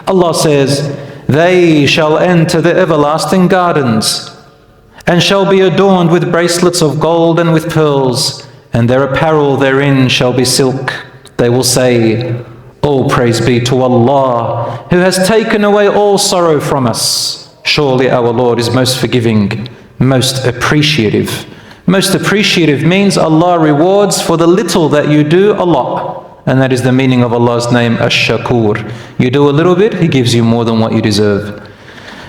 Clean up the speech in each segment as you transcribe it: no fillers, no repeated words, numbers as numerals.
Allah says, they shall enter the everlasting gardens and shall be adorned with bracelets of gold and with pearls, and their apparel therein shall be silk. They will say, all praise be to Allah, who has taken away all sorrow from us. Surely our Lord is most forgiving, most appreciative. Most appreciative means Allah rewards for the little that you do a lot. And that is the meaning of Allah's name, Ash-Shakur. You do a little bit, He gives you more than what you deserve.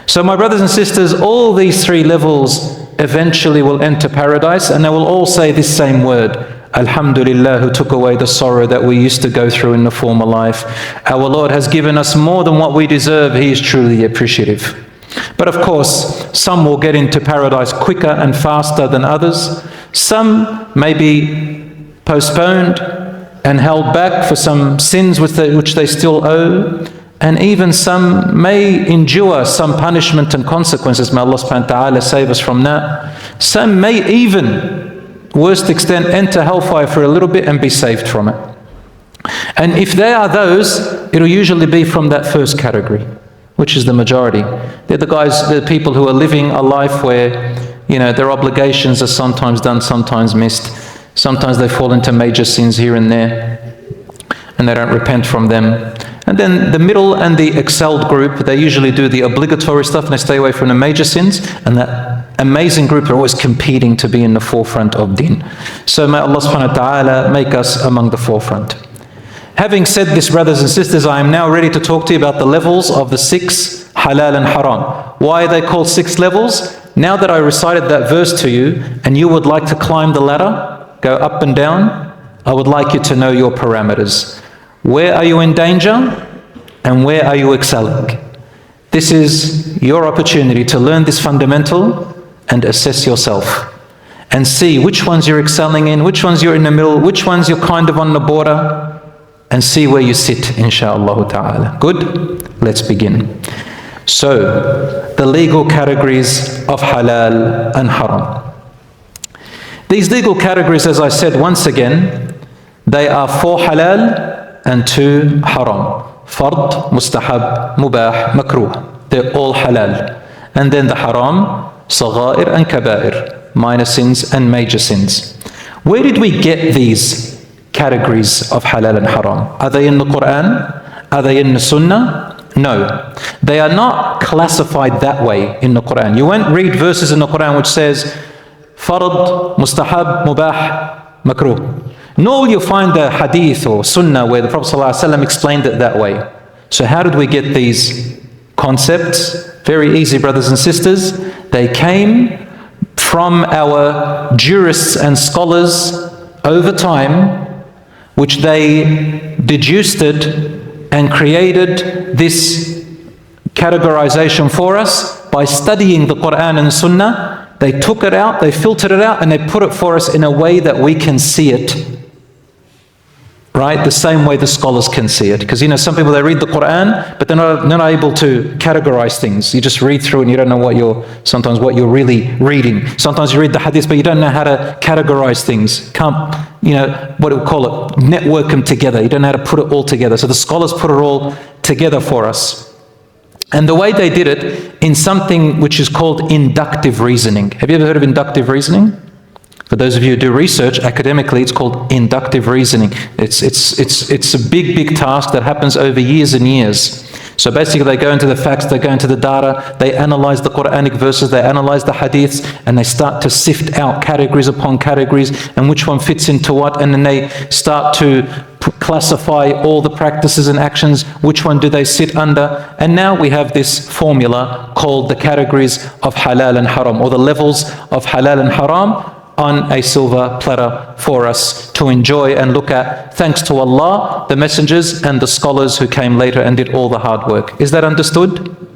So my brothers and sisters, all these three levels eventually will enter paradise, and they will all say this same word, Alhamdulillah, who took away the sorrow that we used to go through in the former life. Our Lord has given us more than what we deserve. He is truly appreciative. But of course, some will get into paradise quicker and faster than others. Some may be postponed and held back for some sins which they still owe. And even some may endure some punishment and consequences. May Allah subhanahu wa ta'ala save us from that. Some may even, worst extent, enter hellfire for a little bit and be saved from it. And if they are those, it'll usually be from that first category, which is the majority. They're the people who are living a life where, their obligations are sometimes done, sometimes missed. Sometimes they fall into major sins here and there, and they don't repent from them. And then the middle and the excelled group, they usually do the obligatory stuff and they stay away from the major sins. And that amazing group are always competing to be in the forefront of deen. So may Allah subhanahu wa ta'ala make us among the forefront. Having said this, brothers and sisters, I am now ready to talk to you about the levels of the 6 halal and haram. Why are they called 6 levels? Now that I recited that verse to you, and you would like to climb the ladder, go up and down, I would like you to know your parameters. Where are you in danger and where are you excelling? This is your opportunity to learn this fundamental and assess yourself and see which ones you're excelling in, which ones you're in the middle, which ones you're kind of on the border, and see where you sit, insha'Allah ta'ala. Good? Let's begin. So, the legal categories of halal and haram. These legal categories, as I said once again, they are 4 halal and 2 haram. Fard, Mustahabb, Mubah, Makruh. They're all halal. And then the haram, Saghair and Kaba'ir, minor sins and major sins. Where did we get these categories of halal and haram? Are they in the Quran? Are they in the Sunnah? No. They are not classified that way in the Quran. You won't read verses in the Quran which says, Farad, Mustahab, Mubah, Makruh. Nor will you find the hadith or sunnah where the Prophet ﷺ explained it that way. So how did we get these concepts? Very easy, brothers and sisters. They came from our jurists and scholars over time, which they deduced it and created this categorization for us by studying the Quran and Sunnah. They took it out, they filtered it out, and they put it for us in a way that we can see it. Right? The same way the scholars can see it. Because some people, they read the Quran, but they're not able to categorize things. You just read through and you don't know sometimes what you're really reading. Sometimes you read the hadith, but you don't know how to categorize things. What do we call it? Network them together. You don't know how to put it all together. So the scholars put it all together for us. And the way they did it in something which is called inductive reasoning. Have you ever heard of inductive reasoning? For those of you who do research, academically, it's called inductive reasoning. It's a big task that happens over years and years. So basically they go into the facts, they go into the data, they analyze the Quranic verses, they analyze the hadiths, and they start to sift out categories upon categories and which one fits into what, and then they start to classify all the practices and actions, which one do they sit under. And now we have this formula called the categories of halal and haram, or the levels of halal and haram, on a silver platter for us to enjoy and look at, thanks to Allah, the messengers and the scholars who came later and did all the hard work. Is that understood?